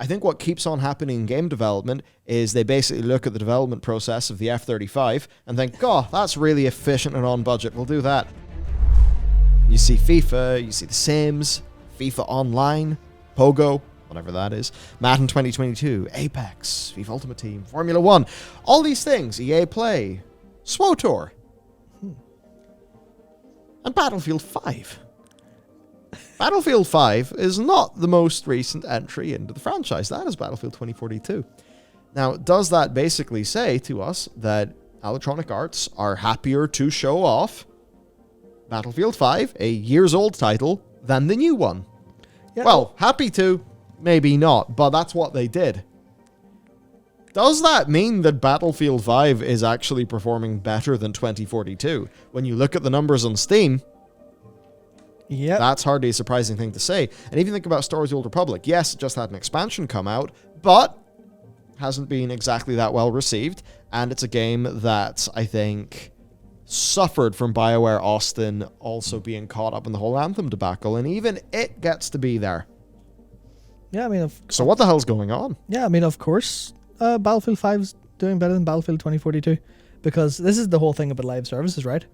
I think what keeps on happening in game development is they basically look at the development process of the F-35 and think, oh, that's really efficient and on budget. We'll do that. You see FIFA, you see The Sims, FIFA Online, Pogo, whatever that is, Madden 2022, Apex, FIFA Ultimate Team, Formula 1, all these things, EA Play, SWOTOR, and Battlefield 5. Battlefield 5 is not the most recent entry into the franchise. That is Battlefield 2042. Now, does that basically say to us that Electronic Arts are happier to show off Battlefield 5, a years-old title, than the new one? Yeah. Well, happy to, maybe not, but that's what they did. Does that mean that Battlefield 5 is actually performing better than 2042? When you look at the numbers on Steam, that's hardly a surprising thing to say. And if you think about Star Wars: The Old Republic, yes, it just had an expansion come out, but hasn't been exactly that well received. And it's a game that I think suffered from BioWare Austin also being caught up in the whole Anthem debacle, and even it gets to be there. Yeah, I mean... So what the hell's going on? Yeah, I mean, of course, Battlefield 5's doing better than Battlefield 2042, because this is the whole thing about live services, right?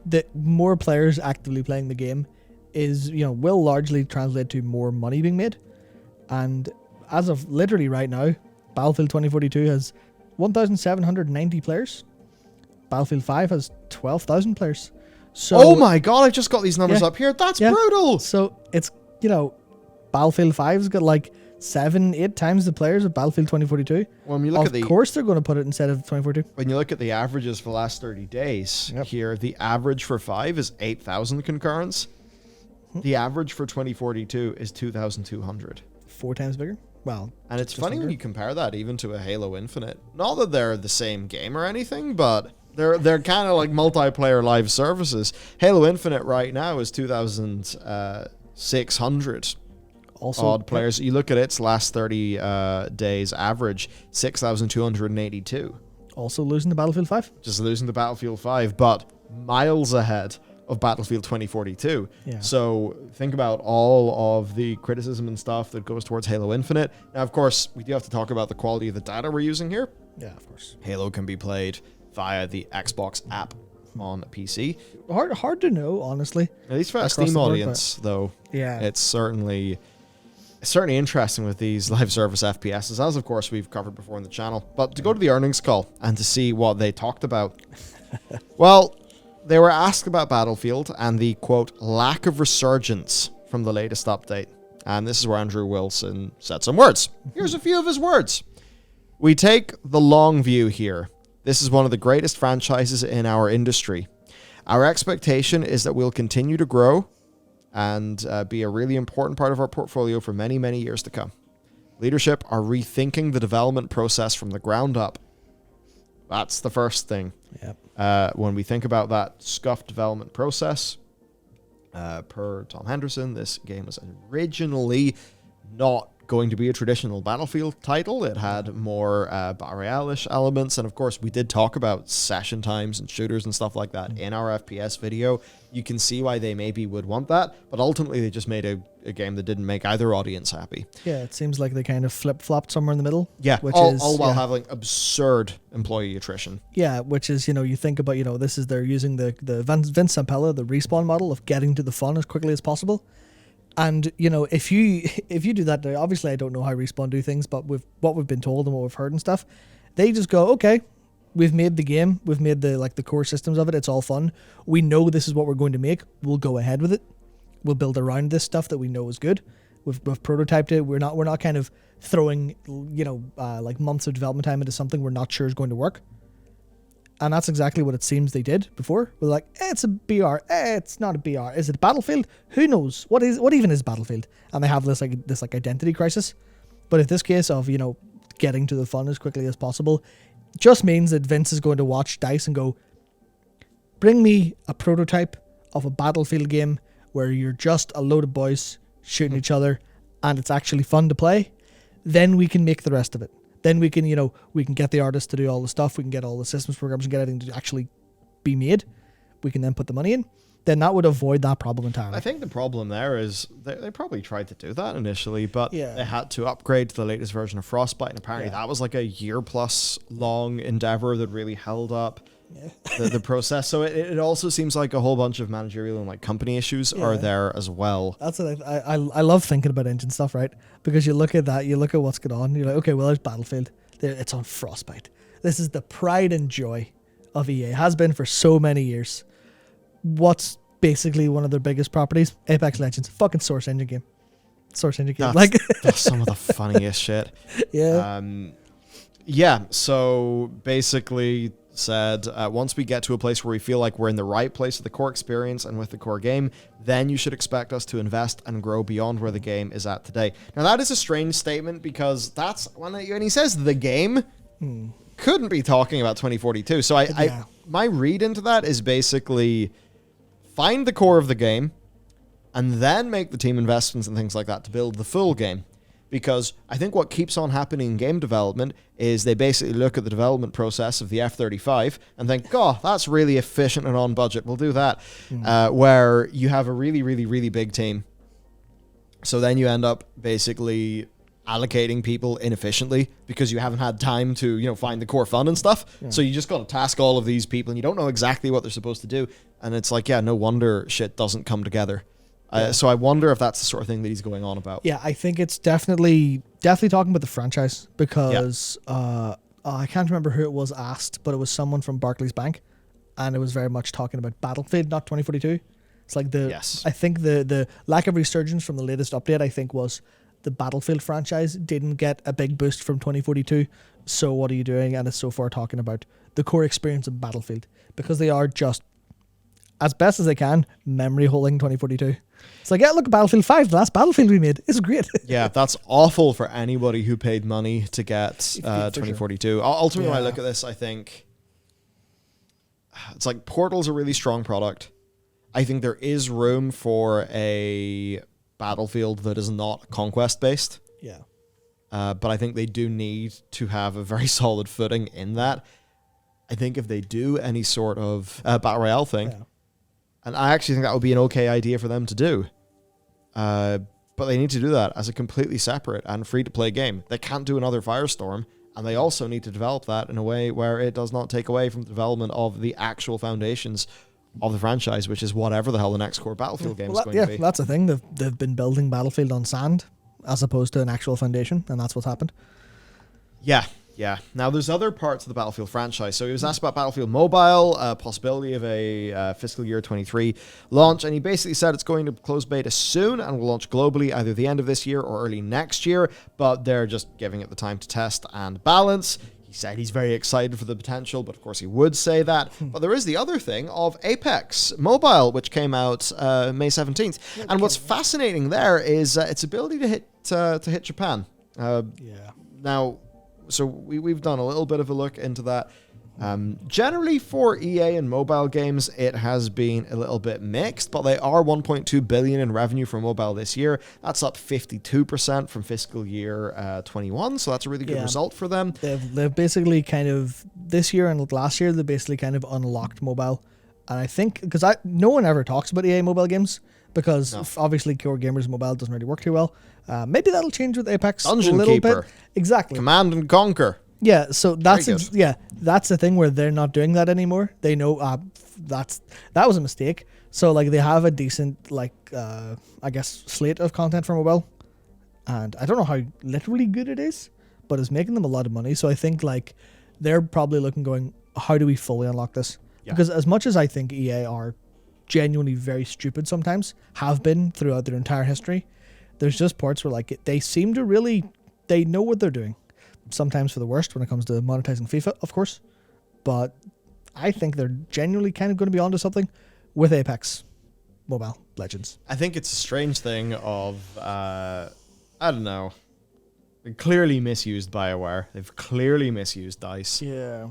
The more players actively playing the game is, will largely translate to more money being made. And as of literally right now, Battlefield 2042 has 1,790 players. Battlefield 5 has 12,000 players. So, oh my god, I just got these numbers up here. That's brutal. So it's, Battlefield 5's got like 7-8 times the players of Battlefield 2042. When you look of course they're going to put it instead of 2042. When you look at the averages for the last 30 days here, the average for 5 is 8,000 concurrents. The average for 2042 is 2,200. 4 times bigger? Well, and it's funny when you compare that even to a Halo Infinite. Not that they're the same game or anything, but they're kind of like multiplayer live services. Halo Infinite right now is 2,600 odd players. You look at its last 30 days average, 6,282. Also losing to Battlefield 5? Just losing to Battlefield 5, but miles ahead of Battlefield 2042. Yeah. So think about all of the criticism and stuff that goes towards Halo Infinite. Now, of course, we do have to talk about the quality of the data we're using here. Yeah, of course. Halo can be played via the Xbox app on PC. Hard to know, honestly. At least for a Steam audience, though. Yeah. It's certainly interesting with these live service FPSs, as of course we've covered before in the channel. But to go to the earnings call and to see what they talked about. Well, they were asked about Battlefield and the, quote, lack of resurgence from the latest update. And this is where Andrew Wilson said some words. Here's a few of his words. We take the long view here. This is one of the greatest franchises in our industry. Our expectation is that we'll continue to grow and be a really important part of our portfolio for many, many years to come. Leadership are rethinking the development process from the ground up. That's the first thing. Yep. When we think about that scuffed development process, per Tom Henderson, this game was originally not going to be a traditional Battlefield title. It had more Battle Royale-ish elements, and of course we did talk about session times and shooters and stuff like that in our FPS video. You can see why they maybe would want that, but ultimately they just made a game that didn't make either audience happy. Yeah, it seems like they kind of flip-flopped somewhere in the middle. Yeah, which all while having absurd employee attrition. Yeah, which is, you think about, this is they're using the Vince Zampella, the respawn model of getting to the fun as quickly as possible. And, if you do that, obviously I don't know how Respawn do things, but with what we've been told and what we've heard and stuff, they just go, okay, we've made the game, we've made the core systems of it, it's all fun. We know this is what we're going to make. We'll go ahead with it. We'll build around this stuff that we know is good. We've prototyped it. We're not kind of throwing, like months of development time into something we're not sure is going to work. And that's exactly what it seems they did before. We're like, it's a BR. It's not a BR. Is it Battlefield? Who knows? What even is Battlefield? And they have this identity crisis. But in this case of, getting to the fun as quickly as possible, just means that Vince is going to watch DICE and go, bring me a prototype of a Battlefield game where you're just a load of boys shooting each other and it's actually fun to play. Then we can make the rest of it. Then we can, we can get the artists to do all the stuff. We can get all the systems programs and get everything to actually be made. We can then put the money in. then that would avoid that problem entirely. I think the problem there is they probably tried to do that initially, but Yeah. they had to upgrade to the latest version of Frostbite, and apparently that was like a year-plus long endeavor that really held up the process. So it also seems like a whole bunch of managerial and like company issues are there as well. That's what I love thinking about engine stuff, right? Because you look at that, you look at what's going on, you're like, okay, well, there's Battlefield. It's on Frostbite. This is the pride and joy of EA. Has been for so many years. What's basically one of their biggest properties? Apex Legends. Fucking Source Engine game. Source Engine game. That's some of the funniest shit. Yeah. Yeah, so basically said, once we get to a place where we feel like we're in the right place with the core experience and with the core game, then you should expect us to invest and grow beyond where the game is at today. Now, that is a strange statement because that's when he says the game couldn't be talking about 2042. So my read into that is basically find the core of the game and then make the team investments and things like that to build the full game. Because I think what keeps on happening in game development is they basically look at the development process of the F-35 and think, oh, that's really efficient and on budget. We'll do that. Where you have a really, really, really big team. So then you end up basically allocating people inefficiently because you haven't had time to, find the core fun and stuff. Yeah. So you just got to task all of these people and you don't know exactly what they're supposed to do. And it's like, no wonder shit doesn't come together. So I wonder if that's the sort of thing that he's going on about. Yeah, I think it's definitely talking about the franchise because I can't remember who it was asked, but it was someone from Barclays Bank, and it was very much talking about Battlefield, not 2042. It's like I think the lack of resurgence from the latest update, I think, was the Battlefield franchise didn't get a big boost from 2042. So what are you doing? And it's so far talking about the core experience of Battlefield because they are just, as best as they can, memory holding 2042. It's like, look at Battlefield 5, the last Battlefield we made. It's great. Yeah, that's awful for anybody who paid money to get 2042. Sure. Ultimately, when I look at this, I think it's like Portal's a really strong product. I think there is room for a Battlefield that is not conquest-based. Yeah. But I think they do need to have a very solid footing in that. I think if they do any sort of Battle Royale thing... Yeah. And I actually think that would be an okay idea for them to do. But they need to do that as a completely separate and free-to-play game. They can't do another Firestorm, and they also need to develop that in a way where it does not take away from the development of the actual foundations of the franchise, which is whatever the hell the next core Battlefield game is going to be. Yeah, that's the thing. They've been building Battlefield on sand as opposed to an actual foundation, and that's what's happened. Yeah. Now, there's other parts of the Battlefield franchise. So he was asked about Battlefield Mobile, possibility of a fiscal year 23 launch, and he basically said it's going to close beta soon and will launch globally either the end of this year or early next year, but they're just giving it the time to test and balance. He said he's very excited for the potential, but of course he would say that. But there is the other thing of Apex Mobile, which came out May 17th. And what's fascinating there is its ability to hit Japan. Now... So we've done a little bit of a look into that. Generally for EA and mobile games, it has been a little bit mixed, but they are 1.2 billion in revenue for mobile this year. That's up 52% from fiscal year 21. So that's a really good result for them. They've basically kind of this year and last year, they basically kind of unlocked mobile. And I think because no one ever talks about EA mobile games because obviously core gamers mobile doesn't really work too well. Maybe that'll change with Apex Dungeon a little Keeper. bit. Exactly. Command and Conquer. Yeah, so that's the thing where they're not doing that anymore. They know that was a mistake. So like they have a decent I guess slate of content for mobile, and I don't know how literally good it is, but it's making them a lot of money. So I think like they're probably going, how do we fully unlock this? Yeah. Because as much as I think EA are genuinely very stupid sometimes, have been throughout their entire history, there's just parts where like they seem to really they know what they're doing. Sometimes for the worst when it comes to monetizing FIFA, of course. But I think they're genuinely kind of going to be onto something with Apex Mobile Legends. I think it's a strange thing of, I don't know, they clearly misused BioWare. They've clearly misused DICE. Yeah.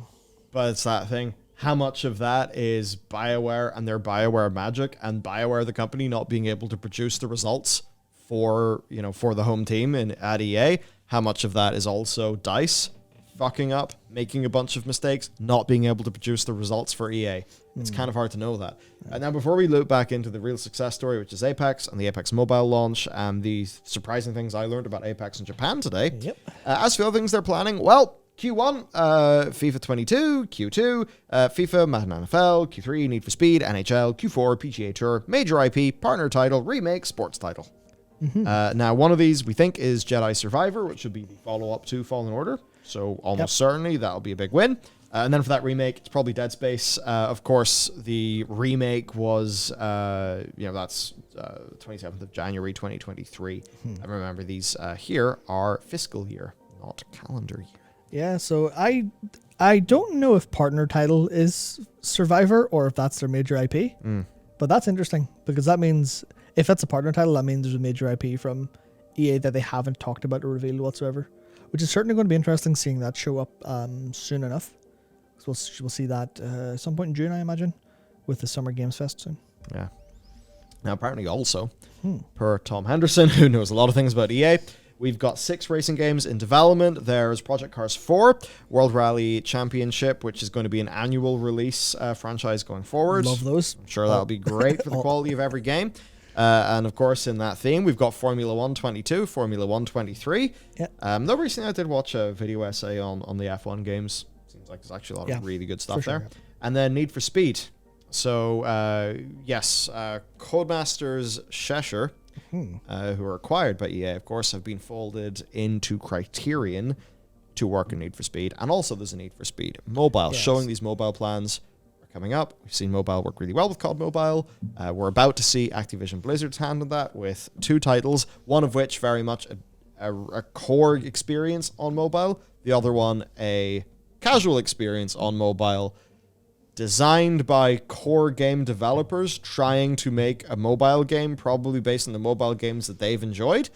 But it's that thing. How much of that is BioWare and their BioWare magic and BioWare, the company, not being able to produce the results for the home team at EA? How much of that is also DICE fucking up, making a bunch of mistakes, not being able to produce the results for EA. It's kind of hard to know that. Now, before we loop back into the real success story, which is Apex and the Apex mobile launch and the surprising things I learned about Apex in Japan today, as for the other things they're planning, well, Q1, FIFA 22, Q2, FIFA, Madden NFL, Q3, Need for Speed, NHL, Q4, PGA Tour, Major IP, Partner Title, Remake, Sports Title. Now, one of these we think is Jedi Survivor, which should be the follow-up to Fallen Order. So almost certainly that'll be a big win. And then for that remake, it's probably Dead Space. Of course, the remake was, that's 27th of January 2023. I remember these here are fiscal year, not calendar year. Yeah, so I don't know if Partner Title is Survivor or if that's their major IP. But that's interesting because that means if that's a Partner Title, that means there's a major IP from EA that they haven't talked about or revealed whatsoever, which is certainly going to be interesting seeing that show up soon enough. So we'll see that some point in June, I imagine, with the Summer Games Fest soon. Yeah. Now, apparently also, per Tom Henderson, who knows a lot of things about EA, we've got 6 racing games in development. There's Project Cars 4, World Rally Championship, which is going to be an annual release franchise going forward. Love those. I'm sure that'll be great for the quality of every game. And of course, in that theme, we've got Formula 1 22, Formula 1 23. Though recently I did watch a video essay on the F1 games. Seems like there's actually a lot of really good stuff there. And then Need for Speed. So, Codemasters Cheshire, who are acquired by EA, of course, have been folded into Criterion to work on Need for Speed. And also there's a Need for Speed Mobile, showing these mobile plans are coming up. We've seen mobile work really well with COD Mobile. We're about to see Activision Blizzard's hand on that with 2 titles, one of which very much a core experience on mobile, the other one a casual experience on mobile, designed by core game developers trying to make a mobile game, probably based on the mobile games that they've enjoyed.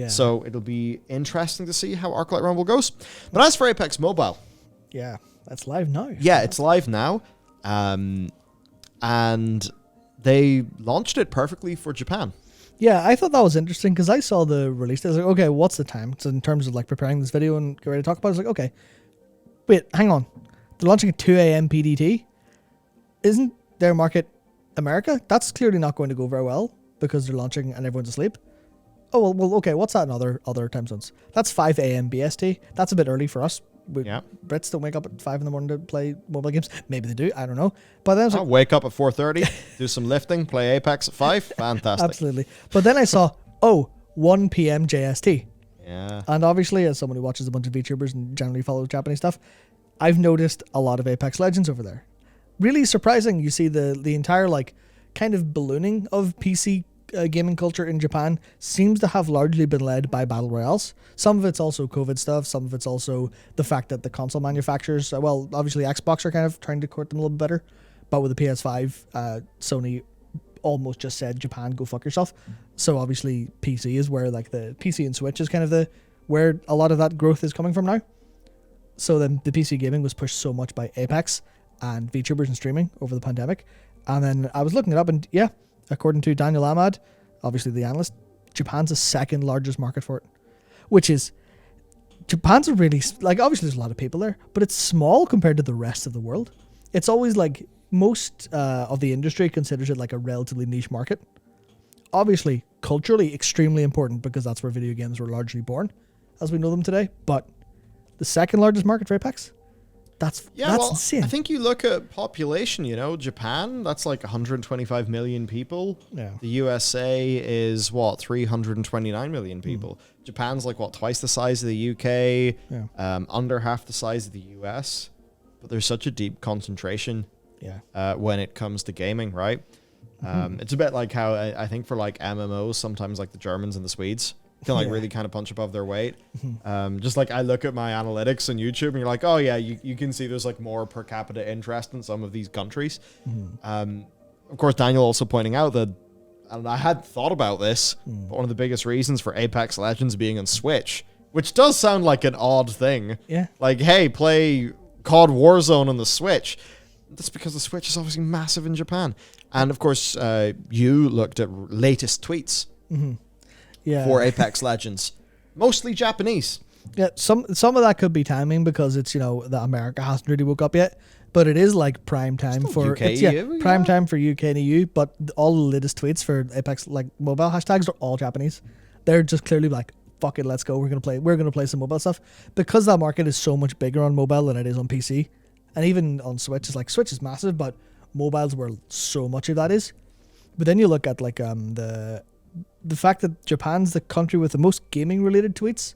So it'll be interesting to see how Arclight Rumble goes. But as for Apex Mobile... Yeah, that's live now. Yeah, it's live now. And they launched it perfectly for Japan. Yeah, I thought that was interesting because I saw the release. I was like, okay, what's the time? So in terms of like preparing this video and get ready to talk about it, I was like, okay, wait, hang on. They're launching at 2 a.m. PDT. Isn't their market America? That's clearly not going to go very well because they're launching and everyone's asleep. Oh, well, okay, what's that in other time zones? That's 5 a.m. BST. That's a bit early for us. Brits don't wake up at 5 in the morning to play mobile games. Maybe they do, I don't know. But then I was like, wake up at 4:30, do some lifting, play Apex at 5. Fantastic. Absolutely. But then I saw, 1 p.m. JST. Yeah. And obviously, as someone who watches a bunch of VTubers and generally follows Japanese stuff, I've noticed a lot of Apex Legends over there. Really surprising. You see the entire like kind of ballooning of PC gaming culture in Japan seems to have largely been led by battle royales. Some of it's also COVID stuff. Some of it's also the fact that the console manufacturers, obviously Xbox are kind of trying to court them a little bit better, but with the PS5, Sony almost just said, Japan, go fuck yourself. So obviously PC is where like the PC and Switch is kind of where a lot of that growth is coming from now. So then the PC gaming was pushed so much by Apex and VTubers and streaming over the pandemic. And then I was looking it up and according to Daniel Ahmad, obviously the analyst, Japan's the second largest market for it, which is, Japan's a really, like, obviously there's a lot of people there, but it's small compared to the rest of the world. It's always like most of the industry considers it like a relatively niche market. Obviously, culturally extremely important because that's where video games were largely born as we know them today. But the second largest market for Apex, that's insane. I think you look at population, Japan, that's like 125 million people. Yeah. The USA is 329 million people. Japan's like twice the size of the UK, under half the size of the US. But there's such a deep concentration when it comes to gaming, right? It's a bit like how I think for like MMOs, sometimes like the Germans and the Swedes can really kind of punch above their weight. Just like I look at my analytics on YouTube and you're like, oh yeah, you can see there's like more per capita interest in some of these countries. Of course, Daniel also pointing out that, and I hadn't thought about this, but one of the biggest reasons for Apex Legends being on Switch, which does sound like an odd thing. Yeah. Like, hey, play COD Warzone on the Switch. That's because the Switch is obviously massive in Japan. And of course, you looked at latest tweets for Apex Legends. Mostly Japanese. Yeah, some of that could be timing because it's that America hasn't really woke up yet, but it is like prime time Still for UK, prime time for UK and EU. But all the latest tweets for Apex like mobile hashtags are all Japanese. They're just clearly like, fuck it, let's go. We're gonna play some mobile stuff because that market is so much bigger on mobile than it is on PC, and even on Switch. It's like Switch is massive, but mobile's where so much of that is. But then you look at like the fact that Japan's the country with the most gaming related tweets.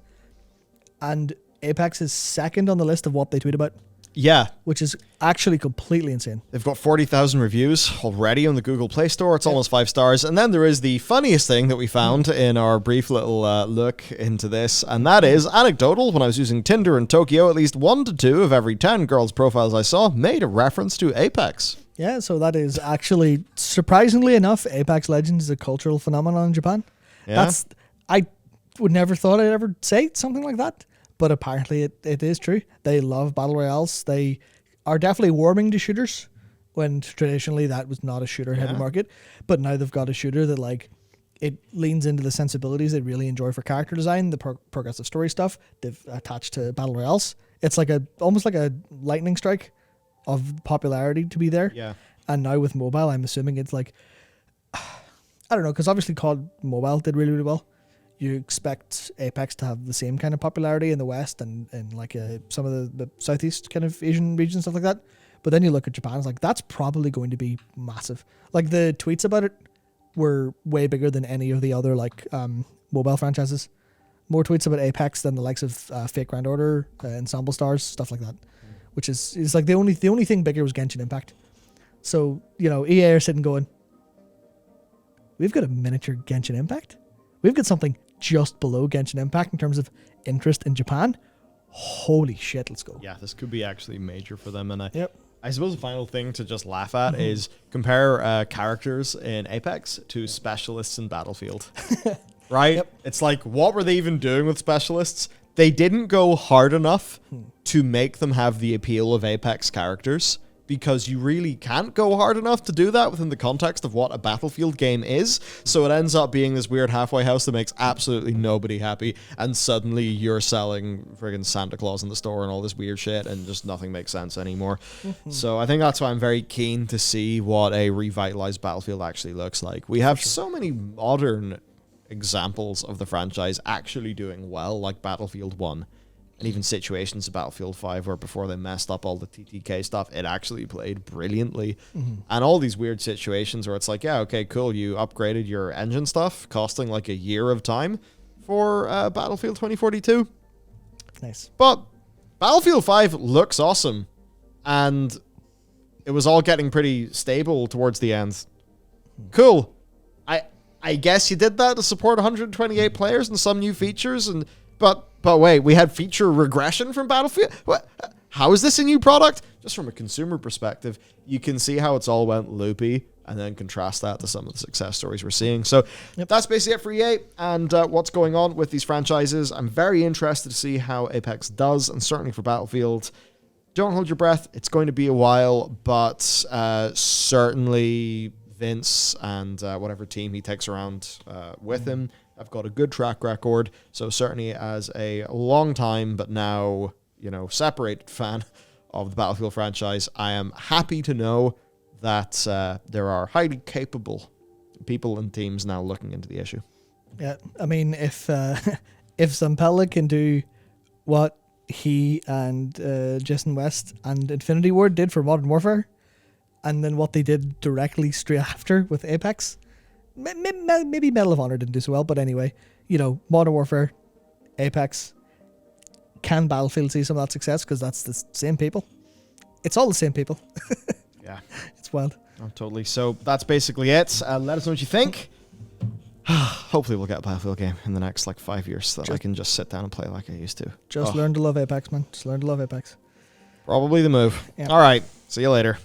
And Apex is second on the list of what they tweet about. Yeah. Which is actually completely insane. They've got 40,000 reviews already on the Google Play Store. It's almost 5 stars. And then there is the funniest thing that we found in our brief little look into this. And that is anecdotal. When I was using Tinder in Tokyo, at least 1 to 2 of every 10 girls' profiles I saw made a reference to Apex. Yeah, so that is actually, surprisingly enough, Apex Legends is a cultural phenomenon in Japan. Yeah. I would never thought I'd ever say something like that. But apparently it is true. They love battle royales. They are definitely warming to shooters when traditionally that was not a shooter heavy market. But now they've got a shooter that like it leans into the sensibilities they really enjoy for character design, the progressive story stuff they've attached to battle royales. It's like almost like a lightning strike of popularity to be there. Yeah. And now with mobile, I'm assuming it's like, I don't know, because obviously COD Mobile did really, really well. You expect Apex to have the same kind of popularity in the West and like some of the Southeast kind of Asian regions, stuff like that. But then you look at Japan, it's like, that's probably going to be massive. Like the tweets about it were way bigger than any of the other like mobile franchises. More tweets about Apex than the likes of Fake Grand Order, Ensemble Stars, stuff like that. Which is like the only thing bigger was Genshin Impact. So, EA are sitting going, we've got a miniature Genshin Impact? We've got something just below Genshin Impact in terms of interest in Japan. Holy shit, let's go. Yeah, this could be actually major for them. And I suppose the final thing to just laugh at is compare characters in Apex to specialists in Battlefield. Right? Yep. It's like, what were they even doing with specialists? They didn't go hard enough to make them have the appeal of Apex characters, because you really can't go hard enough to do that within the context of what a Battlefield game is. So it ends up being this weird halfway house that makes absolutely nobody happy, and suddenly you're selling friggin' Santa Claus in the store and all this weird shit, and just nothing makes sense anymore. So I think that's why I'm very keen to see what a revitalized Battlefield actually looks like. We have so many modern examples of the franchise actually doing well, like Battlefield 1. And even situations of Battlefield 5 where before they messed up all the TTK stuff, it actually played brilliantly. And all these weird situations where it's like, yeah, okay, cool, you upgraded your engine stuff, costing like a year of time for Battlefield 2042. Nice. But Battlefield 5 looks awesome. And it was all getting pretty stable towards the end. Cool. I guess you did that to support 128 players and some new features, but wait, we had feature regression from Battlefield? What? How is this a new product? Just from a consumer perspective, you can see how it's all went loopy, and then contrast that to some of the success stories we're seeing. So that's basically it for EA and what's going on with these franchises. I'm very interested to see how Apex does, and certainly for Battlefield. Don't hold your breath. It's going to be a while, but certainly Vince and whatever team he takes around with him have got a good track record. So certainly as a long time, but now, separated fan of the Battlefield franchise, I am happy to know that there are highly capable people and teams now looking into the issue. Yeah, I mean, if Zampella can do what he and Jason West and Infinity Ward did for Modern Warfare, and then what they did directly straight after with Apex, maybe Medal of Honor didn't do so well, but anyway, Modern Warfare, Apex, can Battlefield see some of that success? Because that's the same people. It's all the same people. Yeah. It's wild. Oh, totally. So that's basically it. Let us know what you think. Hopefully we'll get a Battlefield game in the next 5 years so that I can just sit down and play like I used to. Just learn to love Apex, man. Just learn to love Apex. Probably the move. Yeah. All right. See you later.